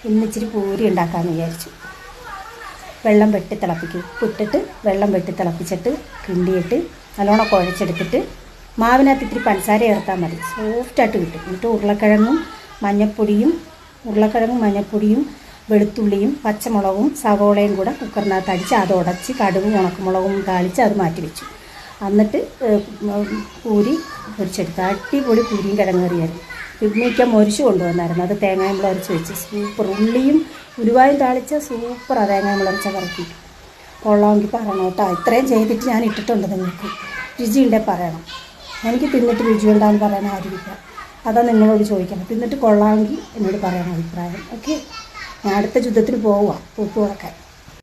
ഇന്നിച്ചിരി പൂരി ഉണ്ടാക്കാമെന്ന് വിചാരിച്ചു. വെള്ളം വെട്ടി തിളപ്പിക്കും, ഉപ്പിട്ടിട്ട് വെള്ളം വെട്ടി തിളപ്പിച്ചിട്ട് കിണ്ടിയിട്ട് നല്ലോണം കുഴച്ചെടുത്തിട്ട് മാവിനകത്ത് ഇത്തിരി പഞ്ചസാര ചേർത്താൽ മതി, സോഫ്റ്റായിട്ട് കിട്ടും. എന്നിട്ട് ഉരുളക്കിഴങ്ങും മഞ്ഞൾപ്പൊടിയും വെളുത്തുള്ളിയും പച്ചമുളകും സവോളയും കൂടെ കുക്കറിനകത്ത് അടിച്ച് അത് ഉടച്ച് കടുകും ഉണക്കമുളകും താളിച്ച് അത് മാറ്റി വെച്ചു. എന്നിട്ട് പൂരി പൊരിച്ചെടുത്ത് അടിപൊളി പൂരിയും കിഴങ്ങ് കറിയായിരുന്നു. പിന്നെയൊക്കെ മൊരിച്ച് കൊണ്ടുവന്നായിരുന്നു, അത് തേങ്ങായും മുളക് വെച്ച് സൂപ്പർ. ഉള്ളിയും ഉലുവായും താളിച്ച സൂപ്പറാണ് തേങ്ങായും മുളക് കറക്കി. കൊള്ളാമെങ്കിൽ പറയണം കേട്ടോ. ഇത്രയും ചെയ്തിട്ട് ഞാൻ ഇട്ടിട്ടുണ്ട്. നിങ്ങൾക്ക് രുചിയുണ്ടെങ്കിൽ പറയണം. എനിക്ക് തിന്നിട്ട് രുചിയുണ്ടാകുമെന്ന് പറയാൻ ആരുമില്ല, അതാ നിങ്ങളോട് ചോദിക്കണം. തിന്നിട്ട് കൊള്ളാമെങ്കിൽ എന്നോട് പറയണം അഭിപ്രായം. ഓക്കെ, ഞാൻ അടുത്ത യുദ്ധത്തിന് പോവുക, പൂപ്പ് തുറക്കാൻ.